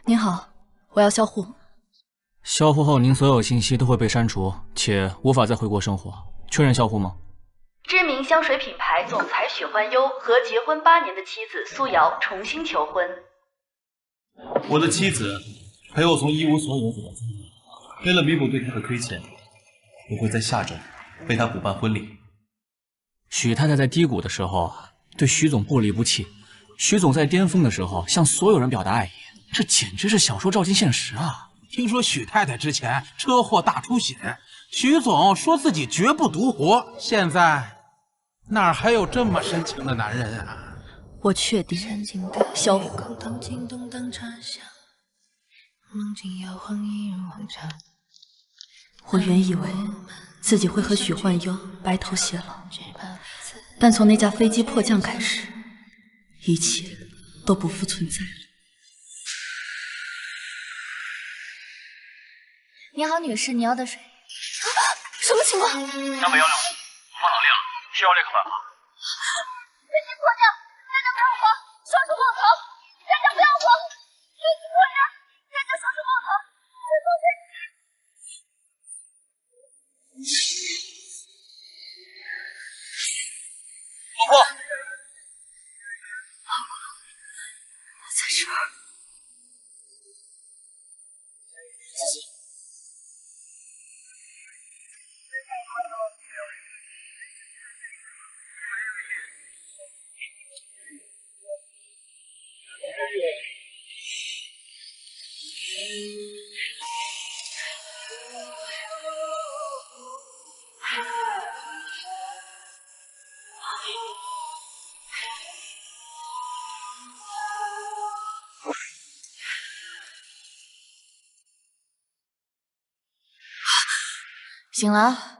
您好，我要销户。销户后，您所有信息都会被删除，且无法再回国生活。确认销户吗？知名香水品牌总裁许焕优和结婚8年的妻子苏瑶重新求婚。我的妻子陪我从一无所有走到今天，为了弥补对她的亏欠，我会在下周为她补办婚礼。许太太在低谷的时候对许总不离不弃，许总在巅峰的时候向所有人表达爱意，这简直是小说照进现实啊！听说许太太之前车祸大出血，许总说自己绝不独活，现在哪儿还有这么深情的男人啊？我确定销户。我原以为自己会和许焕优白头偕老，但从那架飞机迫降开始，一切都不复存在了。你好，女士，你要的水。什么情况？江北165，发脑裂了，需要立刻办法。飞机迫降，大家不要慌，双手抱头，大家不要慌，飞机迫降，大家双手抱头，别动飞机。老婆，在这儿。醒了。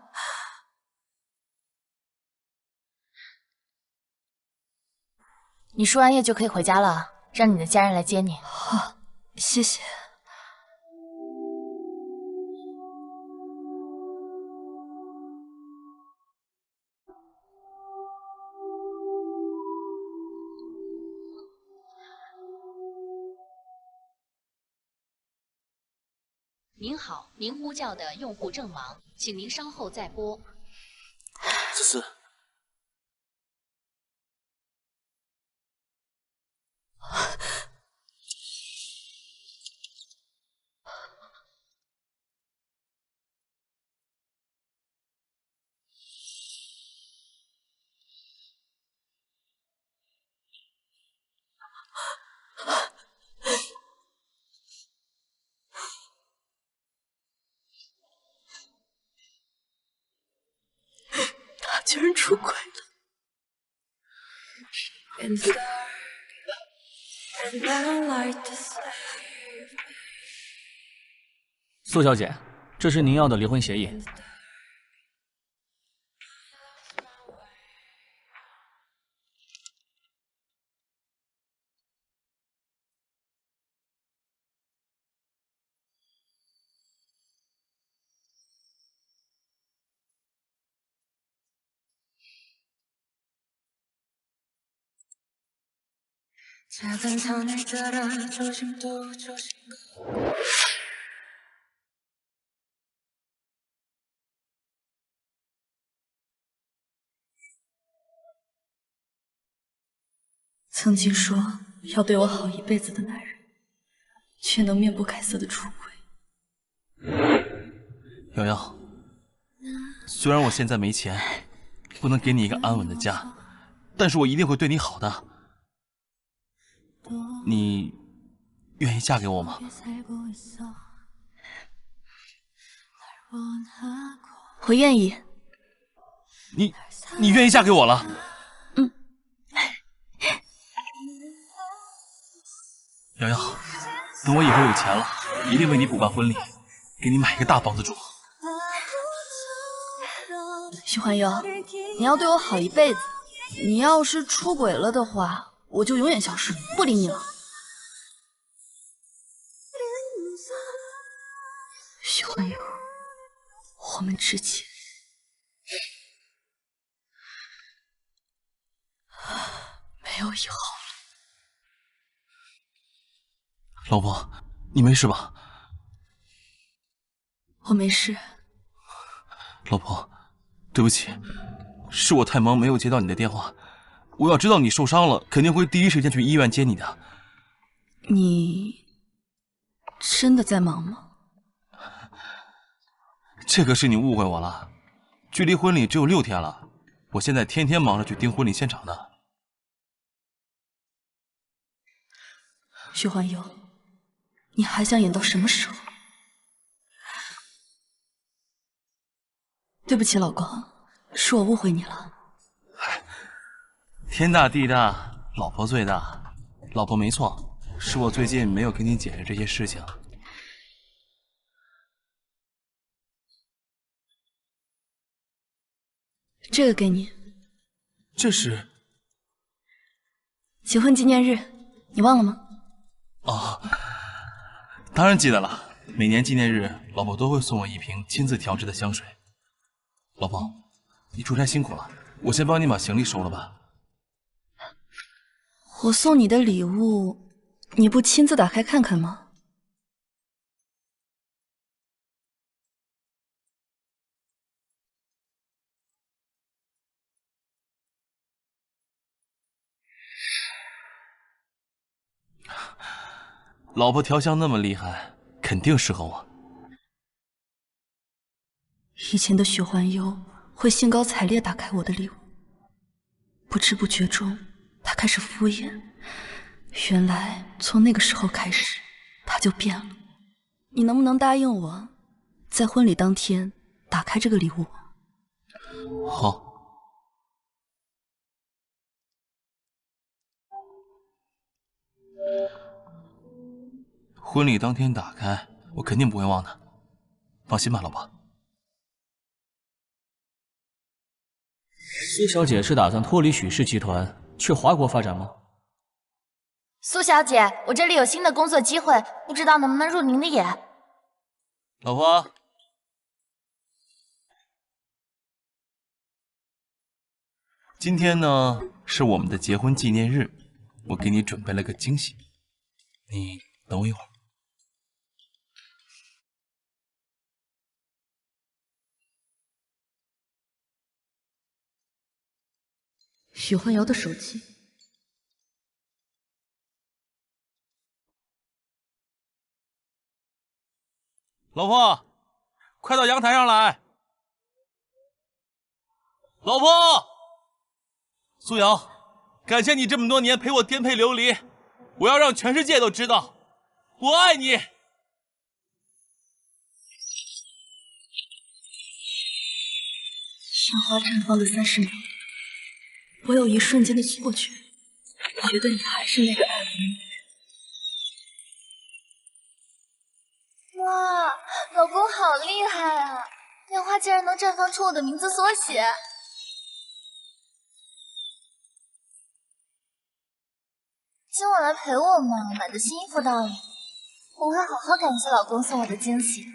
你输完液就可以回家了，让你的家人来接你。好，谢谢。您好，您呼叫的用户正忙，请您稍后再拨。思思，他居然出轨了。苏小姐，这是您要的离婚协议。曾经说要对我好一辈子的男人，却能面不改色的出轨。瑶瑶，虽然我现在没钱，不能给你一个安稳的家，但是我一定会对你好的。你愿意嫁给我吗？我愿意。你愿意嫁给我了？嗯。瑶瑶，等我以后有钱了，一定为你补办婚礼，给你买一个大房子住。许焕优，你要对我好一辈子。你要是出轨了的话，我就永远消失，不理你了。许焕优，我们之间没有以后了。老婆，你没事吧？我没事。老婆，对不起，是我太忙没有接到你的电话。我要知道你受伤了，肯定会第一时间去医院接你的。你真的在忙吗？这可是你误会我了，距离婚礼只有6天了，我现在天天忙着去盯婚礼现场呢。徐环游，你还想演到什么时候？对不起，老公，是我误会你了。天大地大，老婆最大。老婆没错，是我最近没有跟你解释这些事情。这个给你。这是结婚纪念日，你忘了吗？哦，当然记得了。每年纪念日，老婆都会送我一瓶亲自调制的香水。老婆，你出差辛苦了，我先帮你把行李收了吧。我送你的礼物，你不亲自打开看看吗？老婆调香那么厉害，肯定适合我。以前的许环游会兴高采烈打开我的礼物，不知不觉中，他开始敷衍。原来从那个时候开始，他就变了。你能不能答应我，在婚礼当天打开这个礼物？好。婚礼当天打开，我肯定不会忘的。放心吧，老婆。苏小姐是打算脱离许氏集团，去华国发展吗？苏小姐，我这里有新的工作机会，不知道能不能入您的眼。老婆，今天呢是我们的结婚纪念日，我给你准备了个惊喜，你等我一会儿。许环游的手机。老婆，快到阳台上来。老婆，苏瑶，感谢你这么多年陪我颠沛流离，我要让全世界都知道，我爱你。鲜花绽放的30秒，我有一瞬间的错觉，觉得你还是那个爱我的女人。哇，老公好厉害啊！烟花竟然能绽放出我的名字缩写。今晚来陪我嘛，买的新衣服到了，我会好好感谢老公送我的惊喜。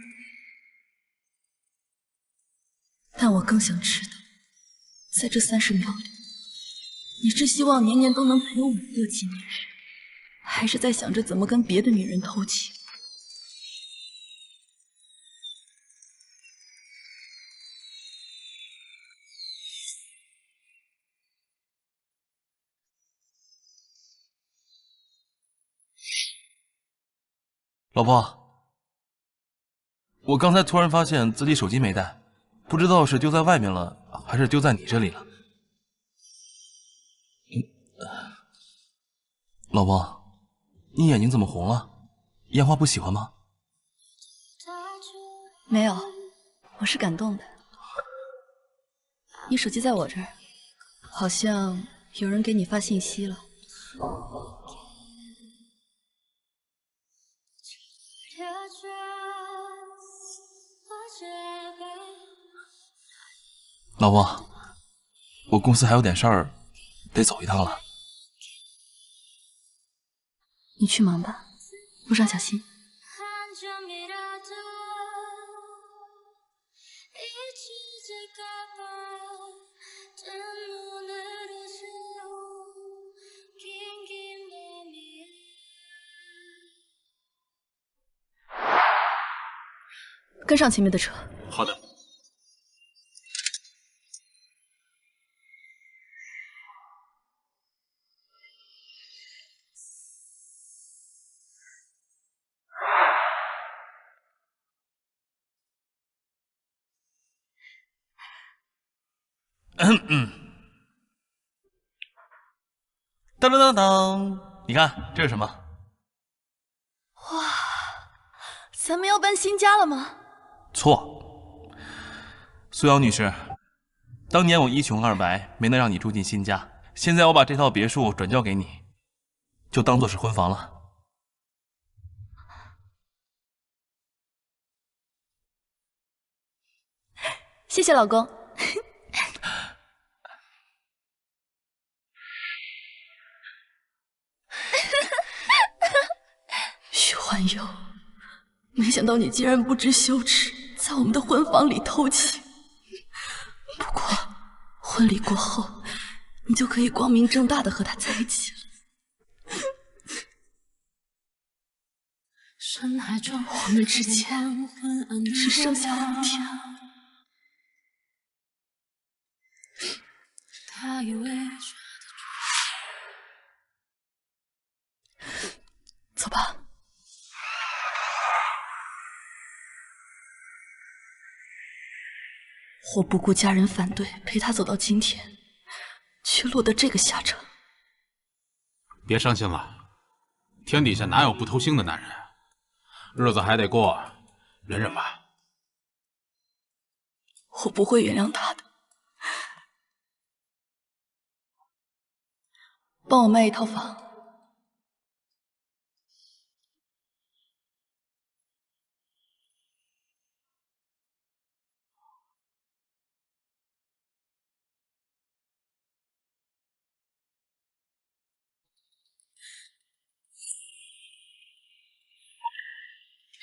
但我更想知道，在这30秒里，你是希望年年都能陪我过纪念日，还是在想着怎么跟别的女人偷情？老婆，我刚才突然发现自己手机没带，不知道是丢在外面了，还是丢在你这里了。老婆，你眼睛怎么红了？烟花不喜欢吗？没有，我是感动的。你手机在我这儿，好像有人给你发信息了。老婆，我公司还有点事儿，得走一趟了。你去忙吧，路上小心。跟上前面的车。好的。当当当当，你看这是什么？哇，咱们要搬新家了吗？错，苏瑶女士，当年我一穷二白，没能让你住进新家，现在我把这套别墅转交给你，就当做是婚房了。谢谢老公。许幻游，没想到你竟然不知羞耻，在我们的婚房里偷情。不过，婚礼过后，你就可以光明正大的和他在一起了。我们之间只剩下5天。走吧。我不顾家人反对，陪他走到今天，却落得这个下场。别伤心了，天底下哪有不偷腥的男人？日子还得过，忍忍吧。我不会原谅他的。帮我卖一套房。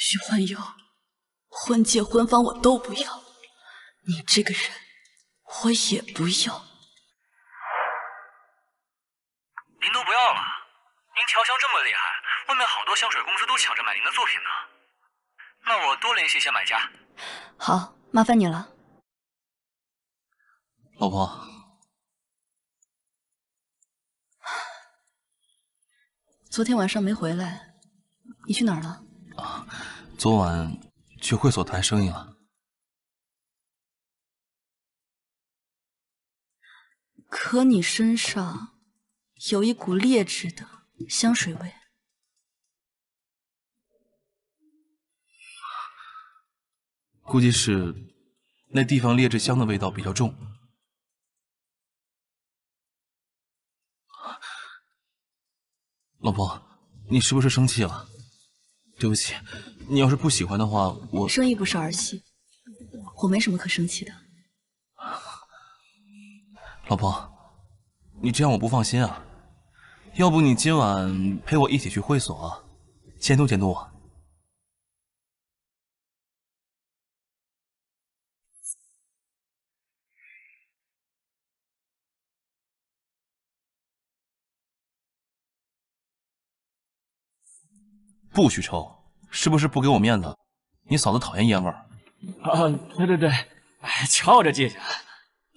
许幻游，婚戒婚房我都不要，你这个人我也不要。您都不要了？您调香这么厉害，外面好多香水公司都抢着买您的作品呢。那我多联系一些买家。好，麻烦你了。老婆，昨天晚上没回来，你去哪儿了？啊，昨晚去会所谈生意了。可你身上有一股劣质的香水味。估计是那地方劣质香的味道比较重。老婆，你是不是生气了？对不起，你要是不喜欢的话，我……生意不是儿戏，我没什么可生气的。老婆，你这样我不放心啊。要不你今晚陪我一起去会所，监督监督我。不许抽，是不是不给我面子？你嫂子讨厌烟味儿。啊，对，哎，瞧这记性，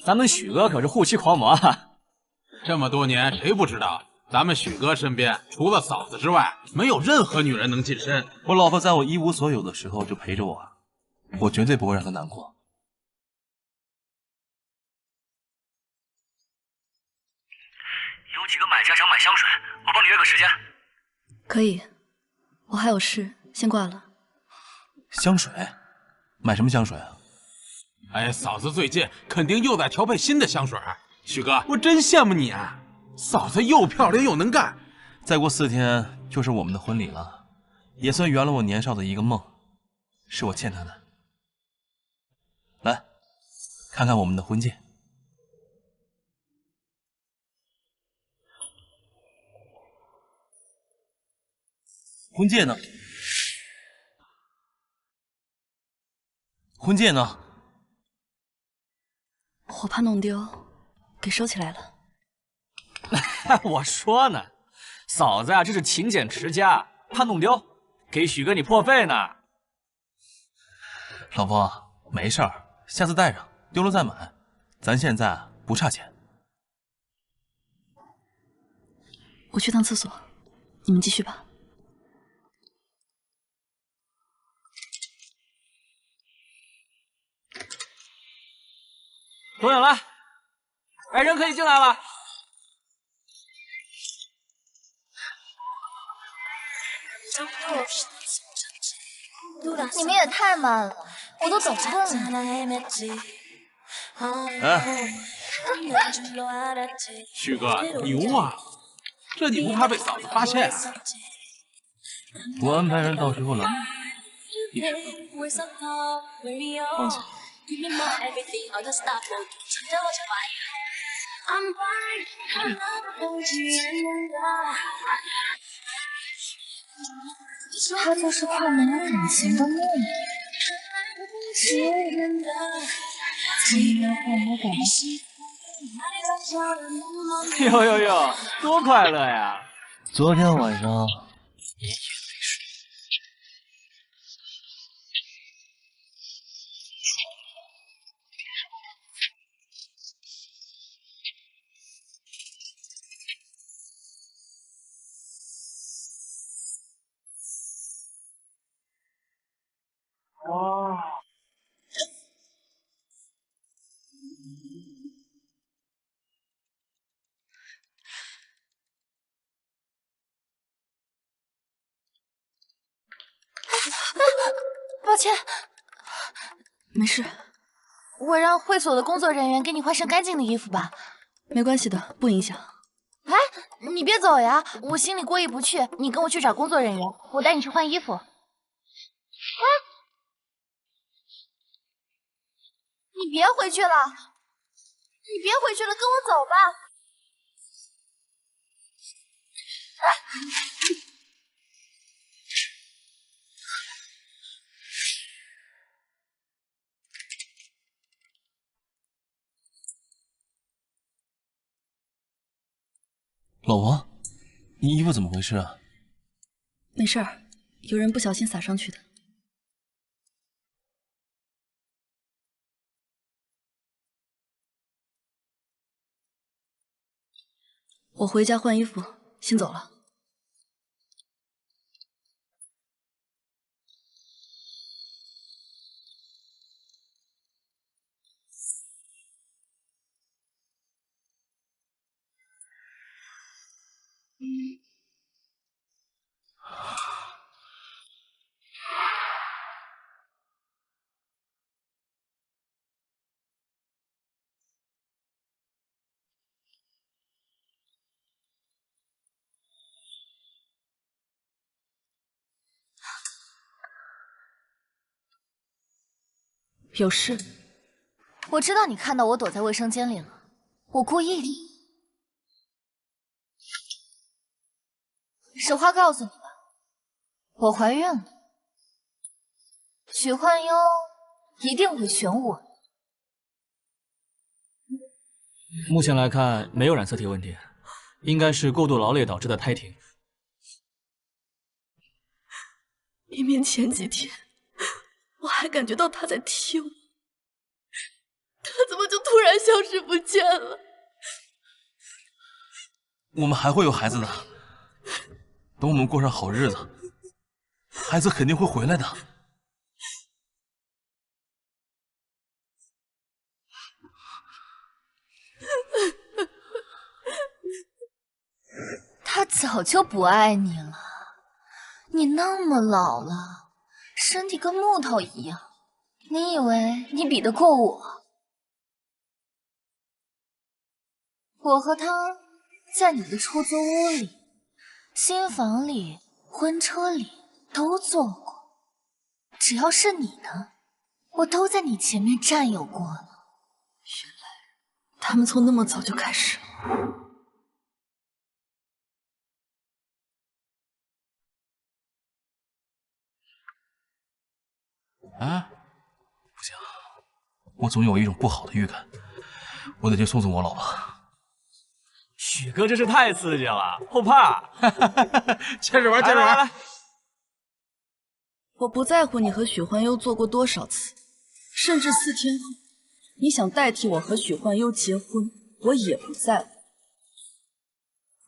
咱们许哥可是护妻狂魔啊！这么多年，谁不知道咱们许哥身边除了嫂子之外，没有任何女人能近身。我老婆在我一无所有的时候就陪着我，我绝对不会让她难过。有几个买家想买香水，我帮你约个时间。可以，我还有事，先挂了。香水？买什么香水啊？哎，嫂子最近肯定又在调配新的香水。许哥，我真羡慕你啊！嫂子又漂亮又能干。再过4天就是我们的婚礼了，也算圆了我年少的一个梦，是我欠她的。来，看看我们的婚戒。婚戒呢？婚戒呢？我怕弄丢，给收起来了。我说呢，嫂子呀，这是勤俭持家，怕弄丢，给许哥你破费呢。老婆，没事儿，下次带上，丢了再买。咱现在不差钱。我去趟厕所，你们继续吧。董远来，来人可以进来了。你们也太慢了，我都等困了。哎，旭哥牛啊！这你不怕被嫂子发现啊？我安排人到时候来。放心。他就是块没有感情的木。哟哟哟，多快乐呀！昨天晚上抱歉，没事，我让会所的工作人员给你换身干净的衣服吧。没关系的，不影响。哎，你别走呀，我心里过意不去。你跟我去找工作人员，我带你去换衣服。哎，你别回去了，你别回去了，跟我走吧。老王，你衣服怎么回事啊？没事儿，有人不小心洒上去的。我回家换衣服，先走了。有事？我知道你看到我躲在卫生间里了，我故意的。实话告诉你吧，我怀孕了。许幻悠一定会选我。目前来看，没有染色体问题，应该是过度劳累导致的胎停。明明前几天我还感觉到他在踢我，他怎么就突然消失不见了？我们还会有孩子的，等我们过上好日子，孩子肯定会回来的。他早就不爱你了，你那么老了，身体跟木头一样，你以为你比得过我？我和他在你的出租屋里、新房里、婚车里都坐过，只要是你的，我都在你前面占有过了。原来他们从那么早就开始了。啊，不行，我总有一种不好的预感，我得去送送我老婆。许哥真是太刺激了，后怕。接着玩，接着玩。我不在乎你和许幻悠做过多少次，甚至4天后，你想代替我和许幻悠结婚，我也不在乎。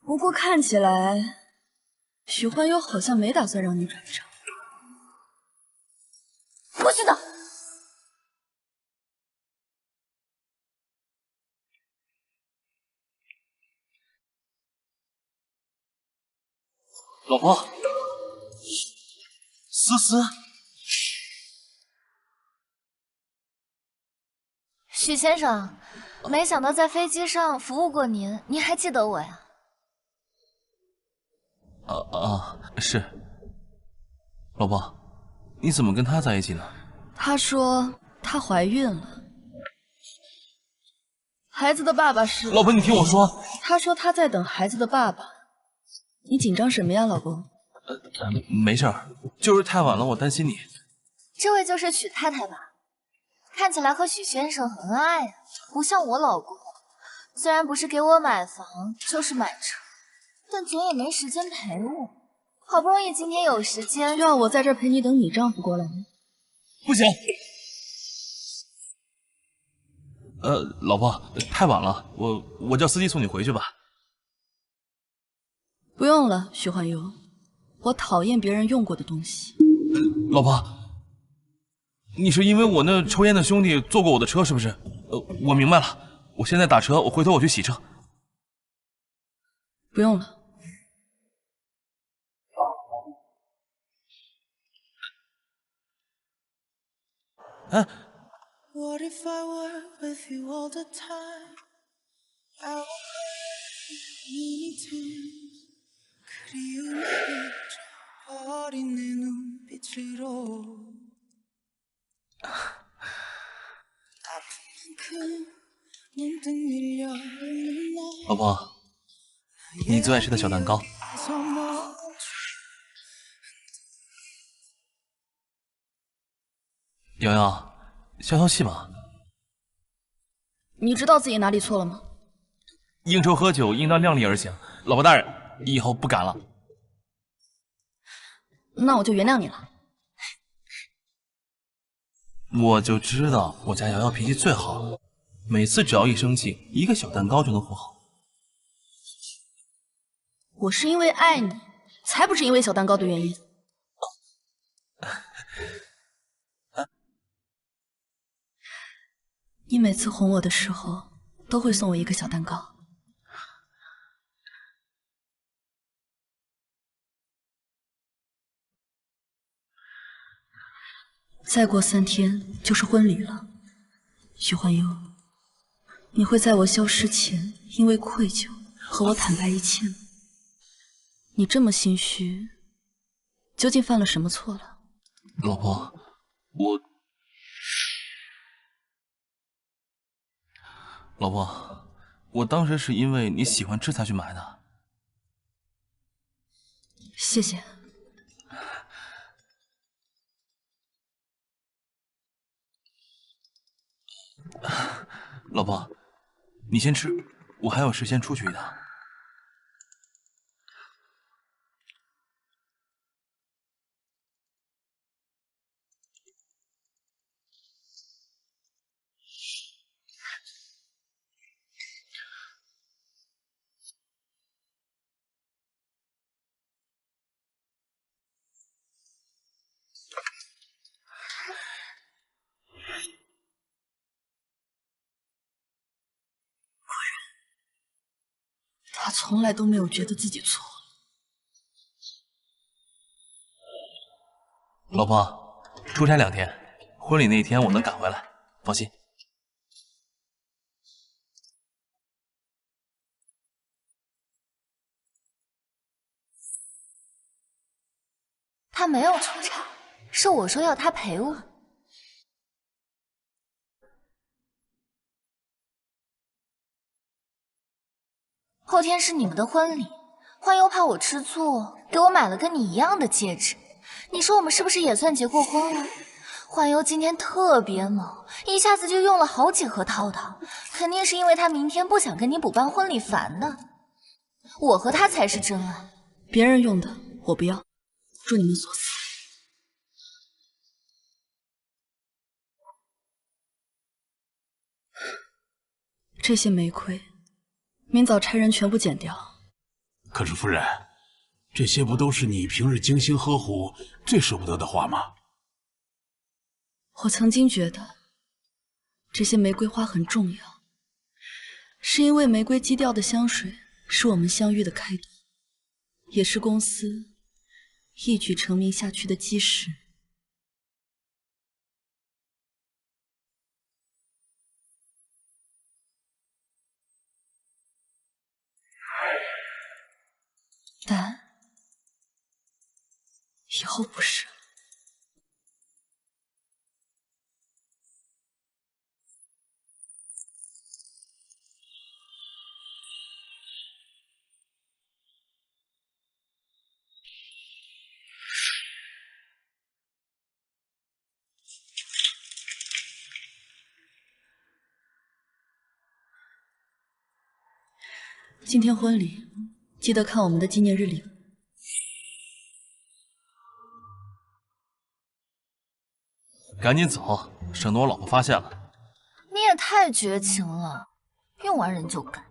不过看起来，许幻悠好像没打算让你转正。不许动！老婆，思思，许先生，没想到在飞机上服务过您，您还记得我呀？是。老婆，你怎么跟他在一起呢？她说她怀孕了，孩子的爸爸是……老婆，你听我说。她说她在等孩子的爸爸。你紧张什么呀，老公？没事儿，就是太晚了，我担心你。这位就是许太太吧？看起来和许先生很恩爱啊，不像我老公，虽然不是给我买房，就是买车，但总也没时间陪我。好不容易今天有时间，需要我在这陪你等你丈夫过来吗？不行。老婆，太晚了，我叫司机送你回去吧。不用了，许幻悠，我讨厌别人用过的东西。老婆，你是因为我那抽烟的兄弟坐过我的车是不是？我明白了，我现在打车，回头我去洗车。不用了。哎。What if I were with you all the time? I 그리움이 어린 내 눈빛으로 아픈 만큼 문득 밀려오는 나 老婆，你最爱吃的小蛋糕。瑶瑶，消消气吧。你知道自己哪里错了吗？应酬喝酒应当量力而行。老婆大人，以后不敢了。那我就原谅你了。我就知道我家瑶瑶脾气最好，每次只要一生气，一个小蛋糕就能和好。我是因为爱你，才不是因为小蛋糕的原因。你每次哄我的时候，都会送我一个小蛋糕。再过3天就是婚礼了，许幻悠，你会在我消失前，因为愧疚和我坦白一切吗？你这么心虚，究竟犯了什么错了？老婆，老婆，我当时是因为你喜欢吃才去买的。谢谢。老婆，你先吃，我还有事先出去一趟。他从来都没有觉得自己错了。老婆，出差2天，婚礼那天我能赶回来，放心。他没有出差，是我说要他陪我。后天是你们的婚礼，欢悠怕我吃醋，给我买了跟你一样的戒指。你说我们是不是也算结过婚了？欢悠今天特别忙，一下子就用了好几盒套套，肯定是因为他明天不想跟你补办婚礼烦的。我和他才是真爱，别人用的我不要，祝你们所思。这些玫瑰，明早差人全部剪掉。可是夫人，这些不都是你平日精心呵护、最舍不得的花吗？我曾经觉得这些玫瑰花很重要，是因为玫瑰基调的香水是我们相遇的开端，也是公司一举成名下去的基石。但以后不是了。今天婚礼，记得看我们的纪念日礼物。赶紧走，省得我老婆发现了。你也太绝情了，用完人就赶。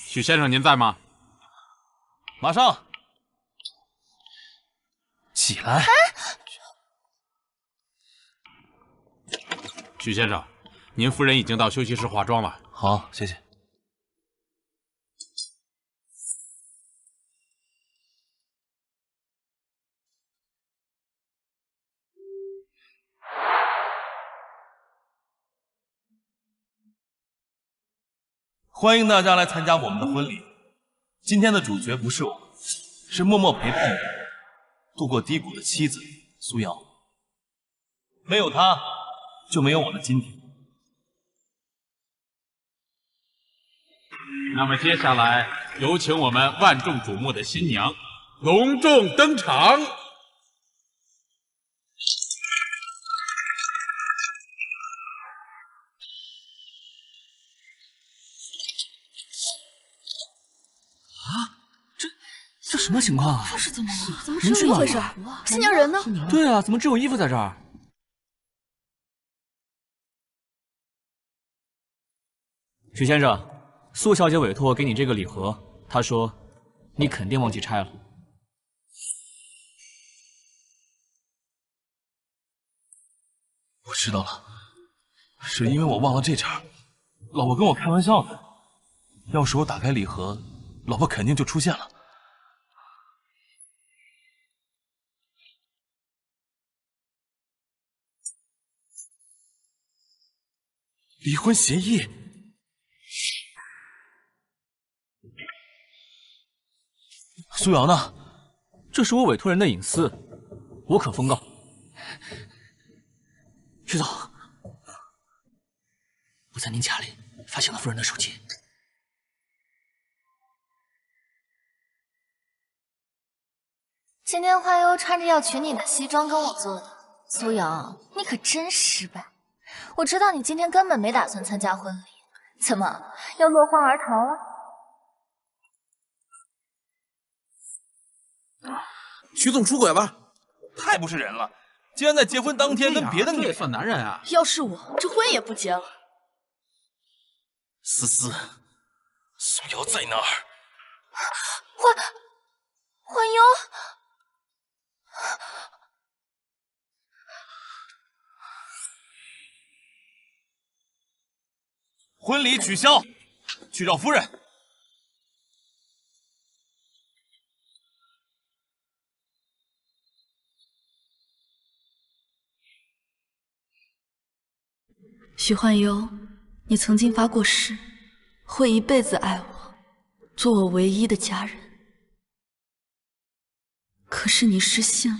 许先生，您在吗？马上起来。许先生，您夫人已经到休息室化妆了。好，谢谢。欢迎大家来参加我们的婚礼。今天的主角不是我，是默默陪伴我度过低谷的妻子苏瑶。没有她，就没有我的今天。那么接下来，有请我们万众瞩目的新娘隆重登场。这什么情况啊？这是怎么了？怎么人去哪回事？新娘人呢？对啊，怎么只有衣服在这儿？许先生，苏小姐委托我给你这个礼盒，她说你肯定忘记拆了。我知道了，是因为我忘了这茬。老婆跟我开玩笑的，要是我打开礼盒，老婆肯定就出现了。离婚协议，苏瑶呢？这是我委托人的隐私，无可封告。徐总，我在您家里发现了夫人的手机。今天花优穿着要娶你的西装跟我做的，苏瑶，你可真失败。我知道你今天根本没打算参加婚礼，怎么要落荒而逃啊？徐总出轨了，太不是人了！竟然在结婚当天跟别的女人……这也算男人啊！要是我，这婚也不结了。思思，苏瑶在哪儿？花优。婚礼取消，去找夫人。许幻优，你曾经发过誓，会一辈子爱我，做我唯一的家人。可是你失信了。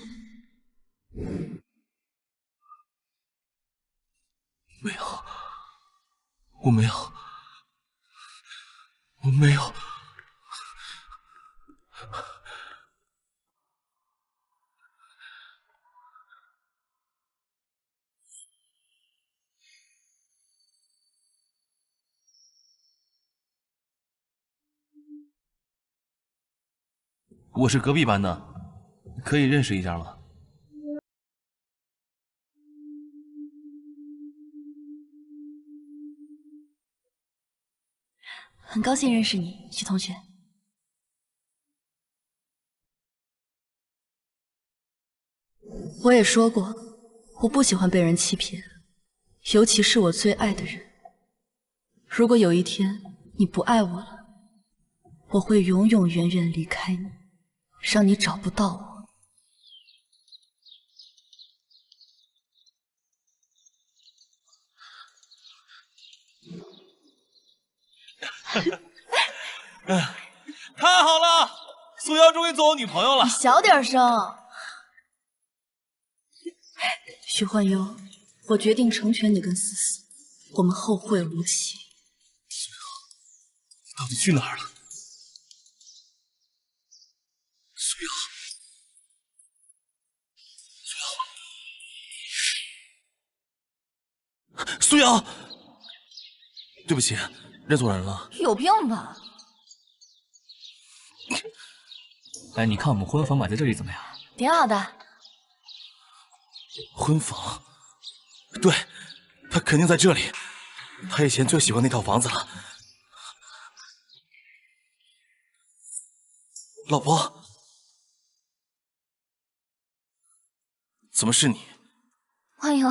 没有，我没有，我没有。我是隔壁班的，可以认识一下吗？很高兴认识你，徐同学。我也说过，我不喜欢被人欺骗，尤其是我最爱的人。如果有一天你不爱我了，我会永永远远离开你，让你找不到我。太好了，苏瑶终于做我女朋友了。你小点声。徐焕优，我决定成全你跟思思，我们后会无期。苏瑶，你到底去哪儿了？苏瑶，苏瑶，对不起，认错人了。有病吧？哎，你看我们婚房买在这里怎么样？挺好的。婚房？对，他肯定在这里。他以前最喜欢那套房子了。老婆，怎么是你？哎呦，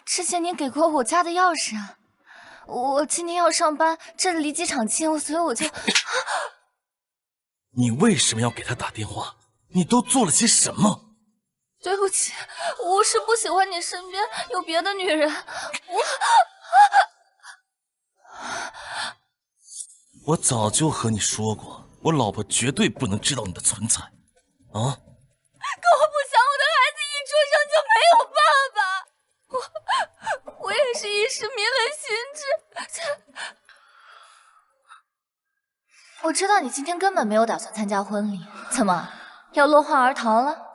之前你给过我家的钥匙啊。我今天要上班，这里离机场近，所以我就……你为什么要给他打电话？你都做了些什么？对不起，我是不喜欢你身边有别的女人。我早就和你说过，我老婆绝对不能知道你的存在。啊！可我不想我的孩子一出生就没有爸爸。我也是一时迷了心智。我知道你今天根本没有打算参加婚礼，怎么要落荒而逃了？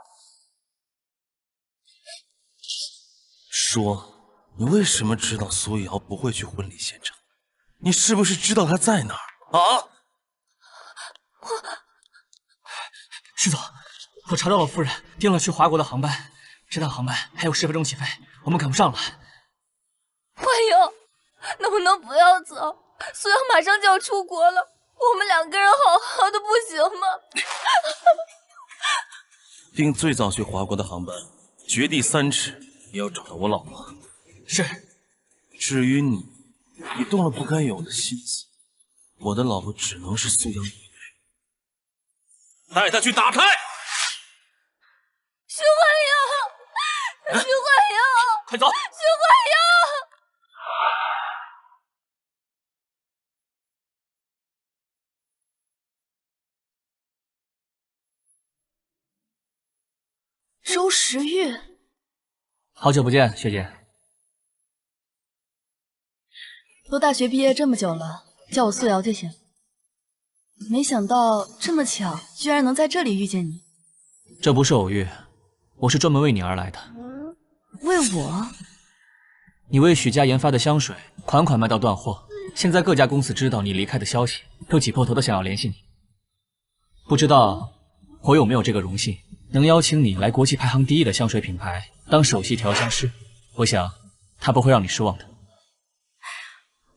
说，你为什么知道苏瑶不会去婚礼现场？你是不是知道她在哪儿啊？徐总，我查到了夫人订了去华国的航班，这趟航班还有10分钟起飞，我们赶不上了。欢友，能不能不要走？苏瑶马上就要出国了，我们2个人好好的不行吗？订最早去华国的航班，掘地3尺也要找到我老婆。是。至于你动了不该有的心思，我的老婆只能是苏瑶一人。带她去打开。徐怀瑶，徐怀瑶，快走！徐怀瑶。周时玉，好久不见，学姐。都大学毕业这么久了，叫我素瑶就行。没想到这么巧，居然能在这里遇见你。这不是偶遇，我是专门为你而来的。为我？你为许家研发的香水款款卖到断货，现在各家公司知道你离开的消息，都挤破头的想要联系你。不知道我有没有这个荣幸，能邀请你来国际排行第1的香水品牌当首席调香师？我想他不会让你失望的。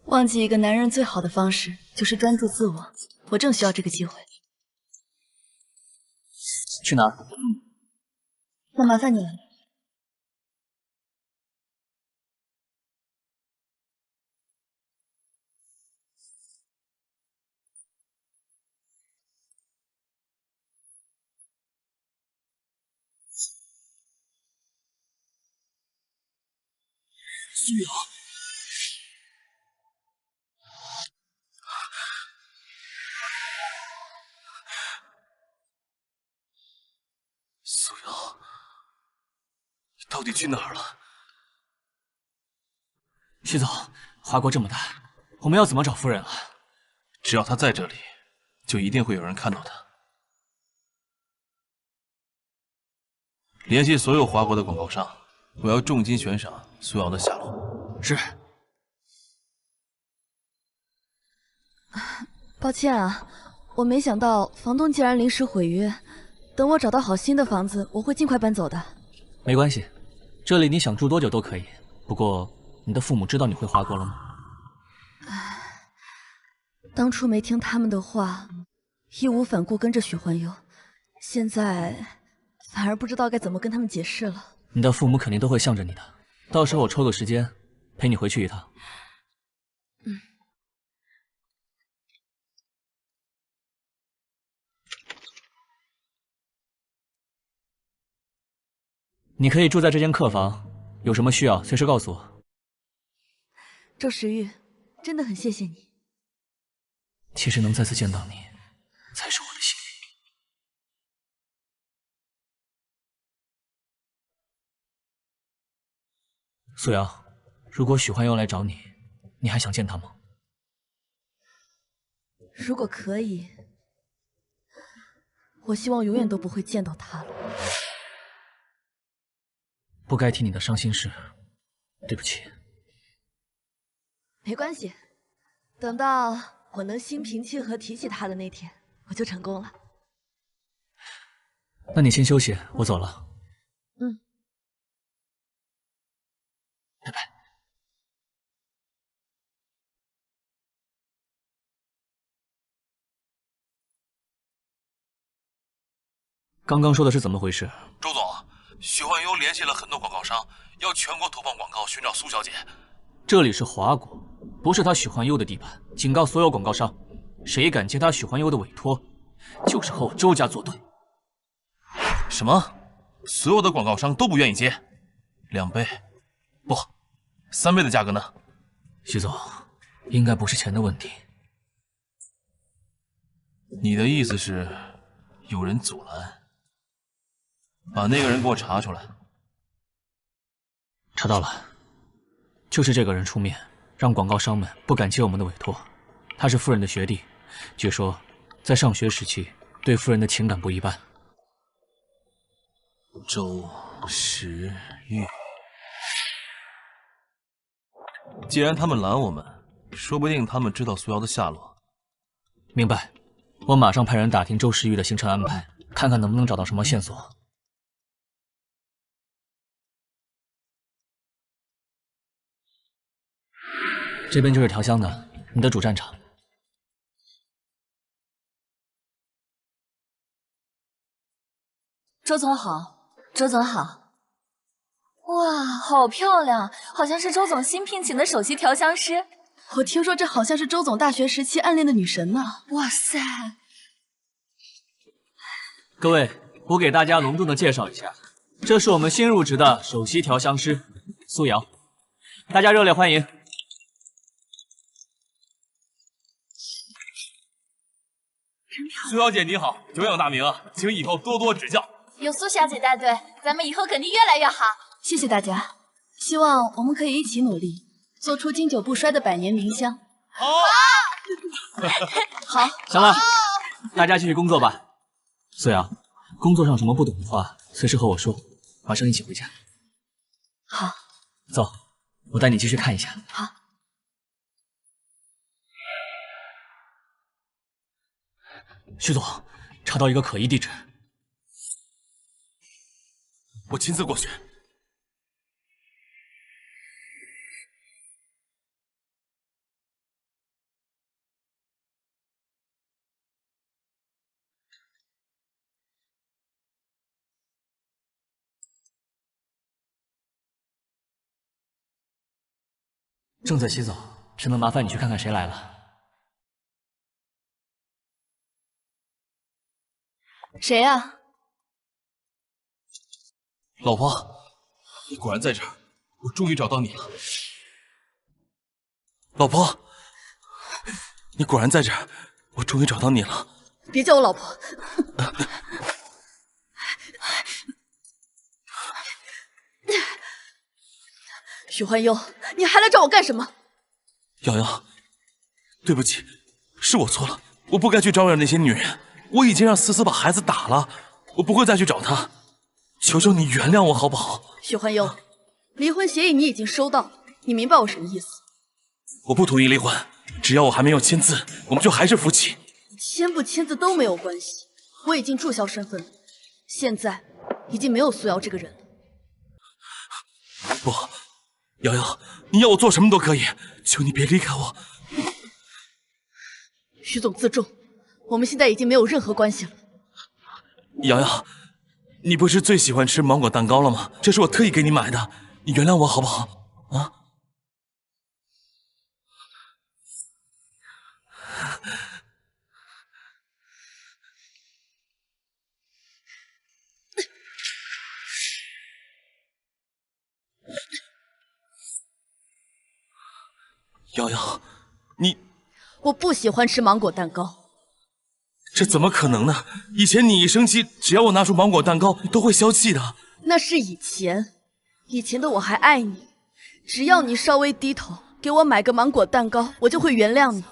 忘记一个男人最好的方式就是专注自我，我正需要这个机会。去哪儿？那麻烦你了。苏瑶，苏瑶，你到底去哪儿了？徐总，华国这么大，我们要怎么找夫人啊？只要她在这里，就一定会有人看到她。联系所有华国的广告商，我要重金悬赏苏瑶的下落。是。抱歉啊，我没想到房东竟然临时毁约。等我找到好新的房子，我会尽快搬走的。没关系，这里你想住多久都可以。不过，你的父母知道你回华国了吗？当初没听他们的话，义无反顾跟着许幻悠，现在反而不知道该怎么跟他们解释了。你的父母肯定都会向着你的，到时候我抽个时间陪你回去一趟。你可以住在这间客房，有什么需要随时告诉我。周时玉，真的很谢谢你。其实能再次见到你，才是我的幸运。素瑶，如果许幻悠来找你，你还想见他吗？如果可以，我希望永远都不会见到他了。不该提你的伤心事，对不起。没关系，等到我能心平气和提起他的那天，我就成功了。那你先休息，我走了。嗯，拜拜。刚刚说的是怎么回事？周总，许幻悠联系了很多广告商，要全国投放广告寻找苏小姐。这里是华国，不是他许幻悠的地盘。警告所有广告商，谁敢接他许幻悠的委托，就是和我周家作对。什么？所有的广告商都不愿意接？2倍，不，3倍的价格呢？徐总，应该不是钱的问题。你的意思是，有人阻拦？把那个人给我查出来。查到了，就是这个人出面，让广告商们不敢接我们的委托。他是夫人的学弟，据说在上学时期对夫人的情感不一般。周时玉，既然他们拦我们，说不定他们知道苏瑶的下落。明白，我马上派人打听周时玉的行程安排，看看能不能找到什么线索。这边就是调香的，你的主战场。周总好，周总好。哇，好漂亮，好像是周总新聘请的首席调香师。我听说这好像是周总大学时期暗恋的女神呢。哇塞！各位，我给大家隆重的介绍一下，这是我们新入职的首席调香师苏瑶，大家热烈欢迎。苏小姐你好，久仰大名啊，请以后多多指教。有苏小姐带队，咱们以后肯定越来越好。谢谢大家，希望我们可以一起努力，做出经久不衰的百年名香。好，行了，大家继续工作吧。苏瑶，工作上什么不懂的话，随时和我说，晚上一起回家。好，走，我带你继续看一下。好。徐总，查到一个可疑地址，我亲自过去。正在洗澡，只能麻烦你去看看谁来了。谁呀？老婆，你果然在这儿，我终于找到你了。老婆，你果然在这儿，我终于找到你了。别叫我老婆。许幻悠，你还来找我干什么？瑶瑶，对不起，是我错了，我不该去招惹那些女人。我已经让思思把孩子打了，我不会再去找她。求求你原谅我好不好？许幻悠，离婚协议你已经收到，你明白我什么意思？我不同意离婚，只要我还没有签字，我们就还是夫妻。签不签字都没有关系，我已经注销身份了，现在已经没有苏瑶这个人了。不，瑶瑶，你要我做什么都可以，求你别离开我。徐总自重，我们现在已经没有任何关系了。瑶瑶，你不是最喜欢吃芒果蛋糕了吗？这是我特意给你买的，你原谅我好不好？啊？瑶瑶，你……我不喜欢吃芒果蛋糕。这怎么可能呢？以前你一生气，只要我拿出芒果蛋糕，你都会消气的。那是以前，以前的我还爱你，只要你稍微低头，给我买个芒果蛋糕，我就会原谅你。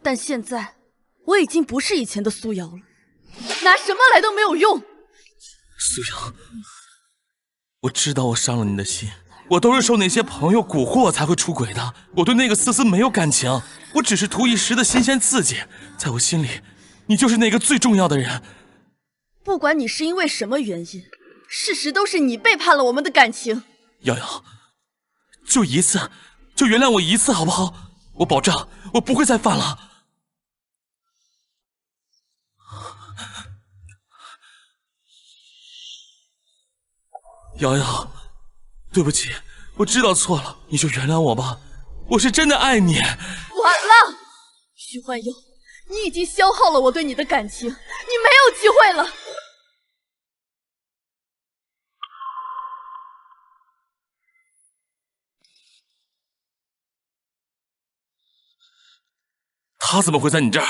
但现在，我已经不是以前的苏瑶了，拿什么来都没有用。苏瑶，我知道我伤了你的心。我都是受那些朋友蛊惑才会出轨的，我对那个思思没有感情，我只是图一时的新鲜刺激。在我心里，你就是那个最重要的人。不管你是因为什么原因，事实都是你背叛了我们的感情。瑶瑶，就一次，就原谅我一次好不好？我保证，我不会再犯了。瑶瑶，对不起，我知道错了，你就原谅我吧，我是真的爱你。晚了，徐焕佑，你已经消耗了我对你的感情，你没有机会了。他怎么会在你这儿？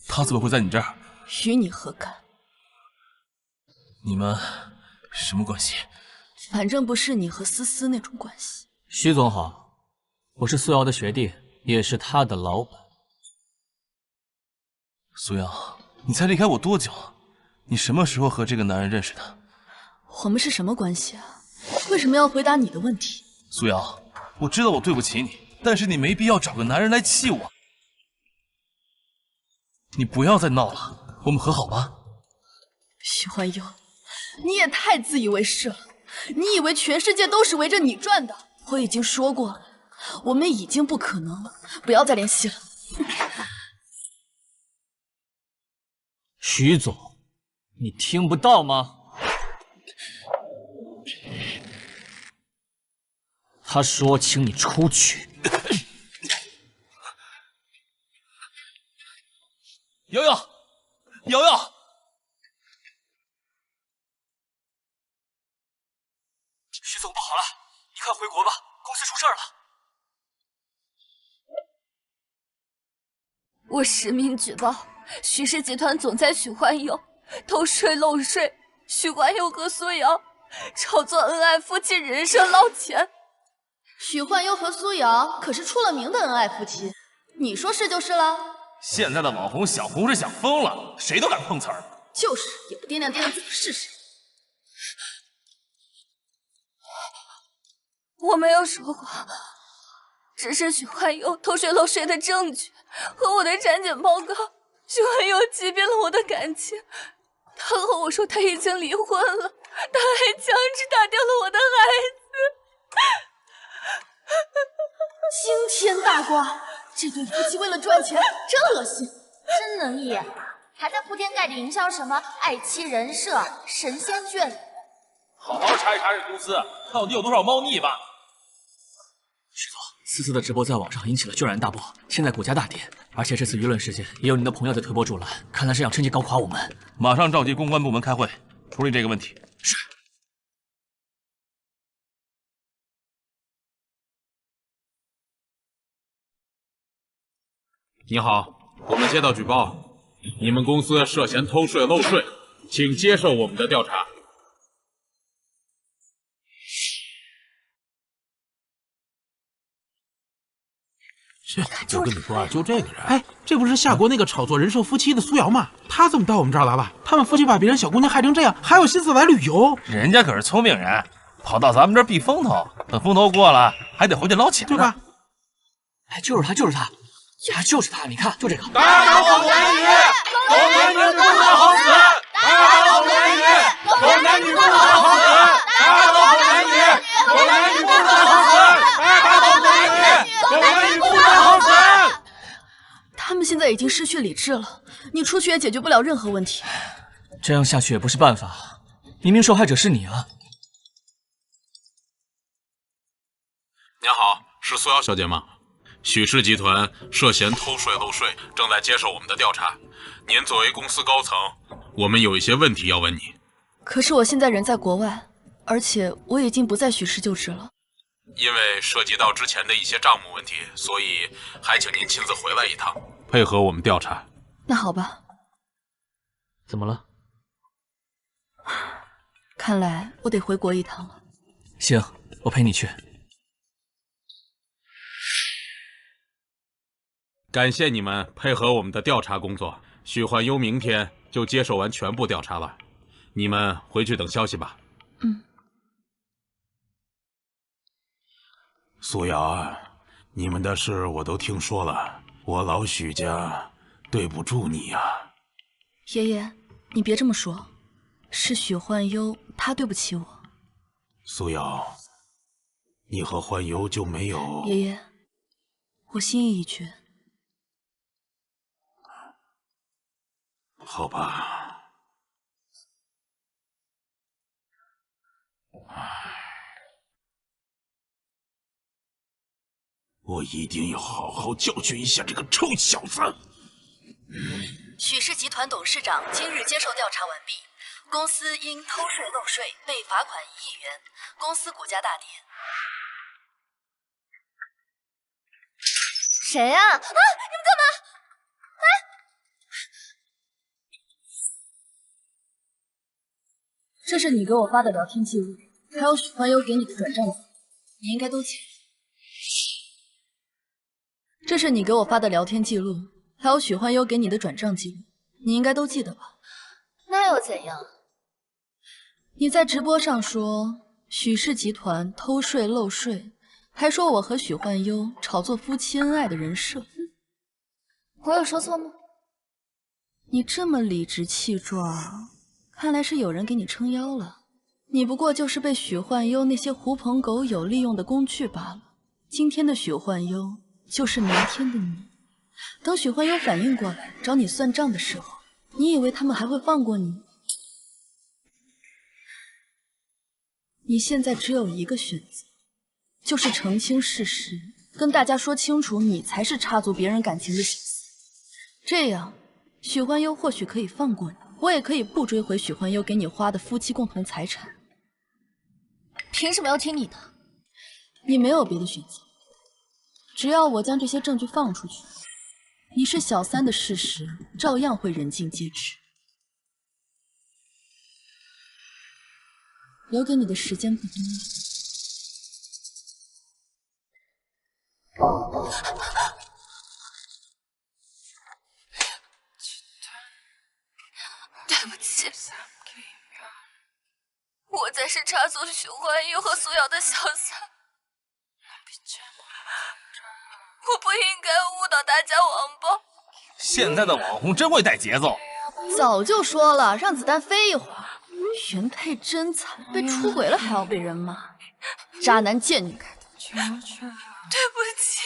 他怎么会在你这儿？与你何干？你们什么关系？反正不是你和思思那种关系。徐总好，我是苏瑶的学弟，也是他的老板。苏瑶，你才离开我多久？你什么时候和这个男人认识的？我们是什么关系啊？为什么要回答你的问题？苏瑶，我知道我对不起你，但是你没必要找个男人来气我。你不要再闹了，我们和好吧？徐焕佑，你也太自以为是了。你以为全世界都是围着你转的？我已经说过了，我们已经不可能了，不要再联系了。徐总，你听不到吗？他说请你出去。瑶瑶，瑶瑶，徐总不好了，你快回国吧，公司出事了。我实名举报徐氏集团总裁许焕佑偷税漏税，许焕佑和苏瑶炒作恩爱夫妻人设捞钱。许焕佑和苏瑶可是出了名的恩爱夫妻，你说是就是了。现在的网红小红是想疯了，谁都敢碰瓷儿。就是，也不掂量掂量自己是谁。我没有说谎，只是许焕佑偷税漏税的证据和我的产检报告。许焕佑欺骗了我的感情，他和我说他已经离婚了，他还强制打掉了我的孩子。惊天大瓜！这对夫妻为了赚钱，真恶心，真能演，还在铺天盖地营销什么爱妻人设、神仙眷侣。好好查一查这公司到底有多少猫腻吧。徐总，思思的直播在网上引起了轩然大波，现在股价大跌，而且这次舆论事件也有您的朋友在推波助澜，看来是想趁机搞垮我们。马上召集公关部门开会，处理这个问题。是。你好，我们接到举报，你们公司涉嫌偷税漏税，请接受我们的调查。我跟你说啊，就这个人，哎，这不是夏国那个炒作人设夫妻的苏瑶吗？他怎么到我们这儿来了？他们夫妻把别人小姑娘害成这样，还有心思来旅游？人家可是聪明人，跑到咱们这儿避风头，等风头过了，还得回去捞钱，对吧？哎，就是他，就是他。呀，就是他！你看，就这个。大家好，男女，狗男女不得好死！大家好，男女，狗男女不得好死！大家好，男女，狗男女不得好死！大家好，男女，狗男女不得好死！在已经失去理智了，你出去也解决不了任何问题。这样下去也不是办法，明明受害者是你啊！您好，是苏瑶小姐吗？许氏集团涉嫌偷税漏税，正在接受我们的调查。您作为公司高层，我们有一些问题要问你。可是我现在人在国外，而且我已经不在许氏就职了。因为涉及到之前的一些账目问题，所以还请您亲自回来一趟，配合我们调查。那好吧。怎么了？看来我得回国一趟了。行，我陪你去。感谢你们配合我们的调查工作，许焕优明天就接受完全部调查了，你们回去等消息吧。苏瑶啊，你们的事我都听说了，我老许家对不住你呀。爷爷，你别这么说，是许焕优他对不起我。苏瑶，你和焕优就没有……爷爷，我心意已决。好吧。我一定要好好教训一下这个臭小子。许氏集团董事长今日接受调查完毕，公司因偷税漏税被罚款1亿元，公司股价大跌。谁啊？啊！你们干嘛？这是你给我发的聊天记录，还有许焕优给你的转账记录，你应该都记得。这是你给我发的聊天记录，还有许焕优给你的转账记录，你应该都记得吧？那又怎样？你在直播上说许氏集团偷税漏税，还说我和许焕优炒作夫妻恩爱的人设。我有说错吗？你这么理直气壮，看来是有人给你撑腰了。你不过就是被许焕优那些狐朋狗友利用的工具罢了。今天的许焕优就是明天的你。等许焕优反应过来找你算账的时候，你以为他们还会放过你？你现在只有一个选择，就是澄清事实，跟大家说清楚你才是插足别人感情的心思。这样许焕优或许可以放过你，我也可以不追回许焕优给你花的夫妻共同财产。凭什么要听你的？你没有别的选择，只要我将这些证据放出去，你是小三的事实照样会人尽皆知。留给你的时间不多了。对不起，我才是插足许焕优和苏瑶的小三，我不应该误导大家网暴。现在的网红真会带节奏。早就说了，让子弹飞一会儿。原配真惨，被出轨了还要被人骂，渣男贱女开的。对不起。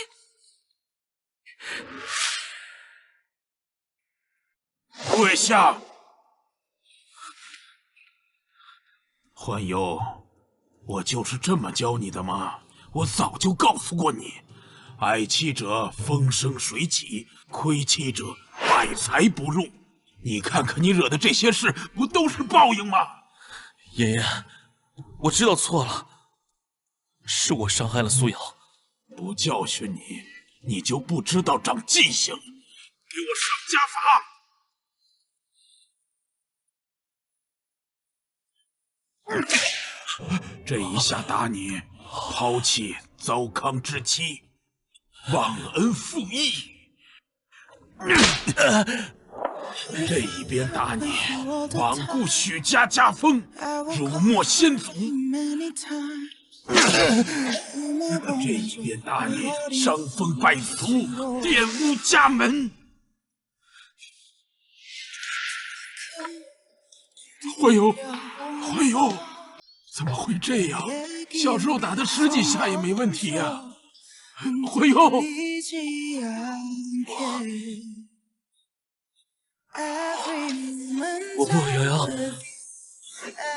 跪下！焕优，我就是这么教你的吗？我早就告诉过你，爱妻者风生水起，亏妻者百财不入。你看看你惹的这些事，不都是报应吗？爷爷，我知道错了，是我伤害了苏瑶。不教训你，你就不知道长记性。给我上家法！这一下打你，抛弃糟糠之妻，忘恩负义。这一边打你，罔顾许家家风，辱没先祖；这一边打你，伤风败俗，玷污家门。焕优，焕优，怎么会这样？小时候打他10几下也没问题呀。焕优。我不，瑶瑶，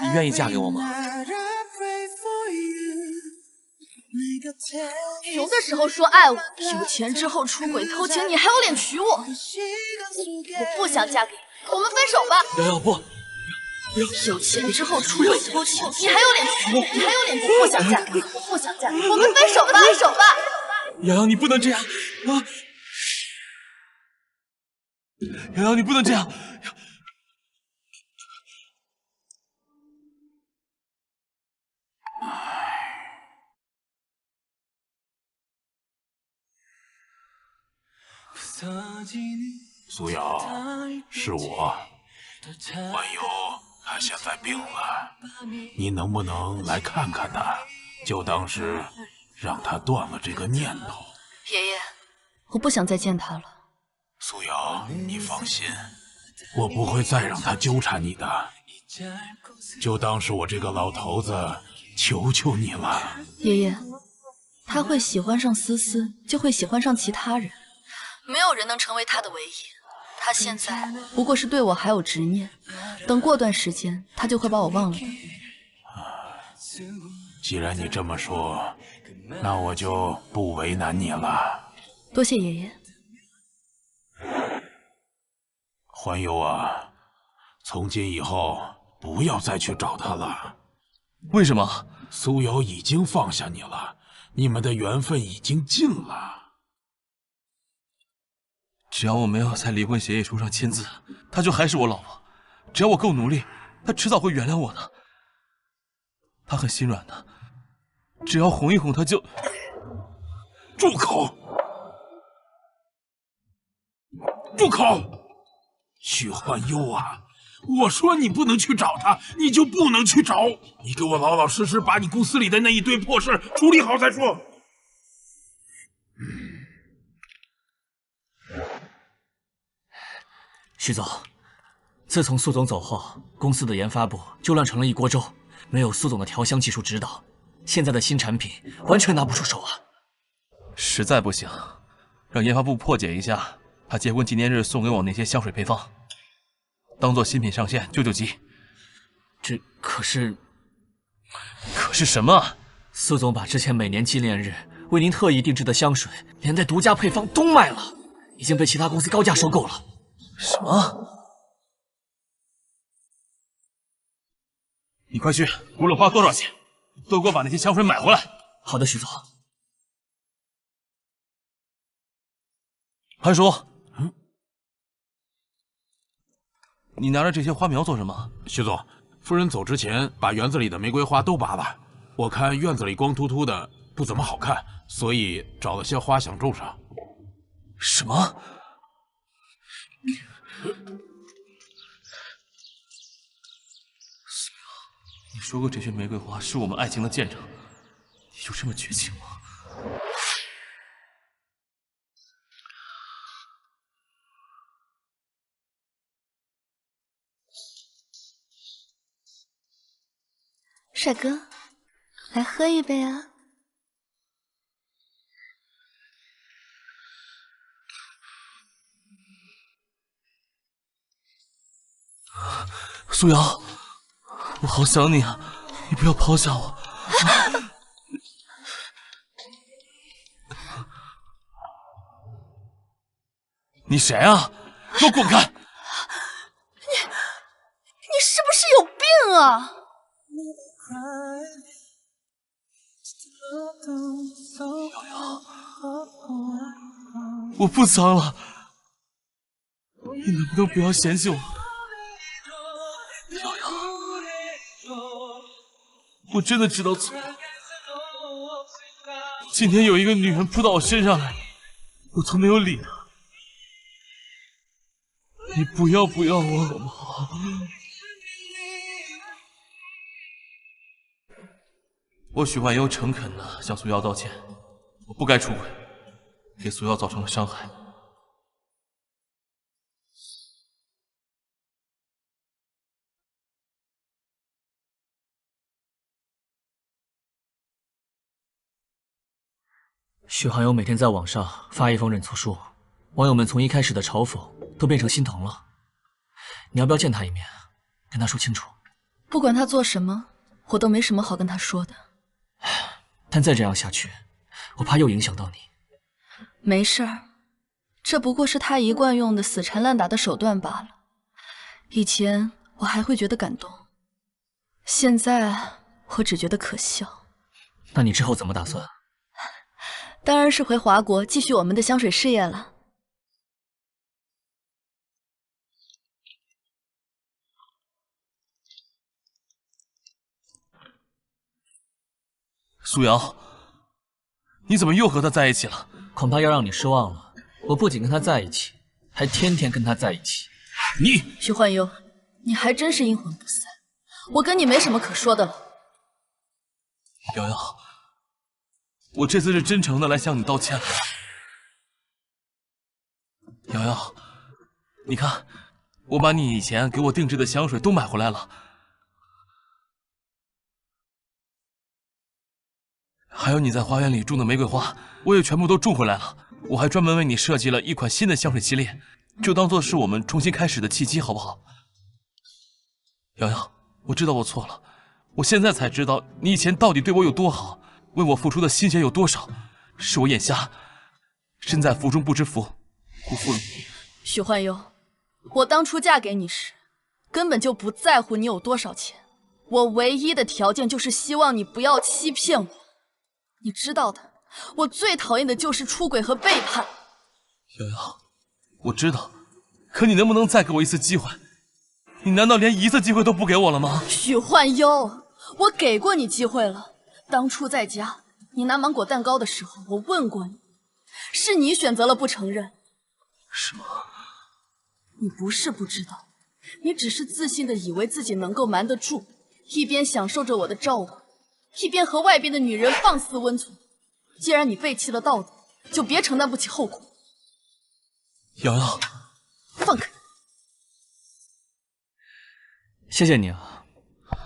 你愿意嫁给我吗？穷的时候说爱我，有钱之后出轨偷情，你还有脸娶我？我不想嫁给你，我们分手吧。瑶瑶不，有钱之后出轨偷情，你还有脸娶我？你还有脸娶我？不想嫁给你，我不想嫁给你，我们分手吧，分手吧。瑶瑶，你不能这样啊！瑶瑶，你不能这样。苏瑶，是我。婉游，他现在病了，你能不能来看看他？就当是让他断了这个念头。爷爷，我不想再见他了。苏瑶，你放心，我不会再让他纠缠你的。就当是我这个老头子求求你了。爷爷，他会喜欢上思思，就会喜欢上其他人，没有人能成为他的唯一。他现在不过是对我还有执念，等过段时间，他就会把我忘了的。既然你这么说，那我就不为难你了。多谢爷爷。环游啊，从今以后不要再去找他了。为什么？苏瑶已经放下你了，你们的缘分已经尽了。只要我没有在离婚协议书上签字，她就还是我老婆。只要我够努力，她迟早会原谅我的。她很心软的，只要哄一哄她就……住口！住口！许幻幽啊，我说你不能去找他，你就不能去找。你给我老老实实把你公司里的那一堆破事处理好再说。徐总，自从苏总走后，公司的研发部就乱成了一锅粥。没有苏总的调香技术指导，现在的新产品完全拿不出手啊！实在不行，让研发部破解一下他结婚纪念日送给我那些香水配方，当做新品上线救救急。这可是什么？苏总把之前每年纪念日为您特意定制的香水，连带独家配方都卖了，已经被其他公司高价收购了。什么？你快去，无论花多少钱，都给我把那些香水买回来。好的，徐总。韩叔，你拿着这些花苗做什么？徐总，夫人走之前把园子里的玫瑰花都拔了，我看院子里光秃秃的不怎么好看，所以找了些花想种上。什么？你说过这些玫瑰花是我们爱情的见证，你就这么绝情吗？帅哥，来喝一杯啊！苏瑶，我好想你啊！你不要抛下我。你谁啊？给我滚开！你是不是有病啊？瑶瑶，我不脏了，你能不能不要嫌弃我？瑶瑶，我真的知道错了。今天有一个女人扑到我身上来，我从没有理她。你不要我好不好？我许幻幽诚恳地向苏瑶道歉，我不该出轨，给苏瑶造成了伤害。许寒友每天在网上发一封认错书，网友们从一开始的嘲讽都变成心疼了。你要不要见他一面，跟他说清楚？不管他做什么，我都没什么好跟他说的。但再这样下去，我怕又影响到你。没事儿，这不过是他一贯用的死缠烂打的手段罢了。以前我还会觉得感动，现在我只觉得可笑。那你之后怎么打算？当然是回华国继续我们的香水事业了。苏瑶，你怎么又和他在一起了？恐怕要让你失望了。我不仅跟他在一起，还天天跟他在一起。你徐焕优，你还真是阴魂不散，我跟你没什么可说的了。瑶瑶，我这次是真诚的来向你道歉了。瑶瑶，你看，我把你以前给我定制的香水都买回来了，还有你在花园里种的玫瑰花，我也全部都种回来了。我还专门为你设计了一款新的香水系列，就当做是我们重新开始的契机，好不好？瑶瑶，我知道我错了，我现在才知道你以前到底对我有多好，为我付出的心血有多少，是我眼瞎，身在福中不知福，辜负了你。许焕优，我当初嫁给你时，根本就不在乎你有多少钱，我唯一的条件就是希望你不要欺骗我。你知道的，我最讨厌的就是出轨和背叛。瑶瑶，我知道，可你能不能再给我一次机会？你难道连一次机会都不给我了吗？许焕优，我给过你机会了。当初在家，你拿芒果蛋糕的时候，我问过你，是你选择了不承认。是吗？你不是不知道，你只是自信的以为自己能够瞒得住，一边享受着我的照顾，一边和外边的女人放肆温存。既然你背弃了道德，就别承担不起后果。瑶瑶，放开！谢谢你啊，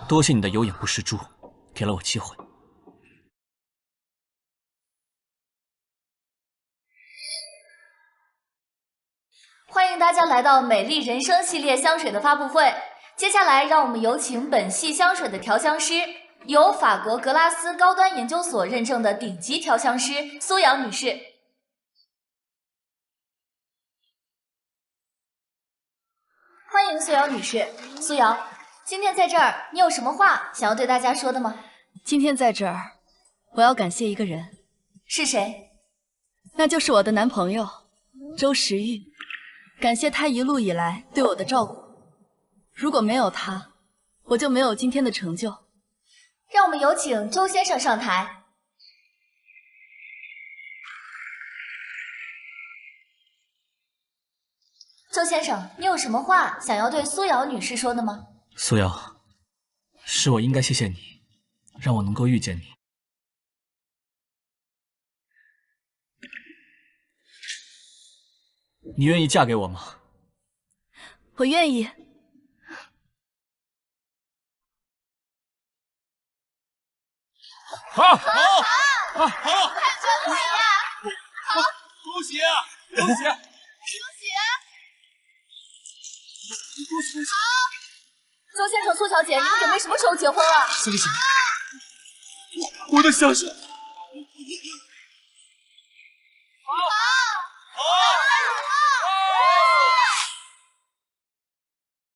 多谢你的有眼不识珠，给了我机会。欢迎大家来到美丽人生系列香水的发布会。接下来，让我们有请本系香水的调香师，由法国格拉斯高端研究所认证的顶级调香师苏瑶女士。欢迎苏瑶女士。苏瑶，今天在这儿，你有什么话想要对大家说的吗？今天在这儿，我要感谢一个人。是谁？那就是我的男朋友周时玉。感谢他一路以来对我的照顾，如果没有他，我就没有今天的成就。让我们有请周先生上台。周先生，你有什么话想要对苏瑶女士说的吗？苏瑶，是我应该谢谢你，让我能够遇见你。你愿意嫁给我吗？我愿意。好，看真美呀！好，恭喜啊！恭喜！好，周先生、苏小姐，你们准备什么时候结婚啊？香水，我的香水。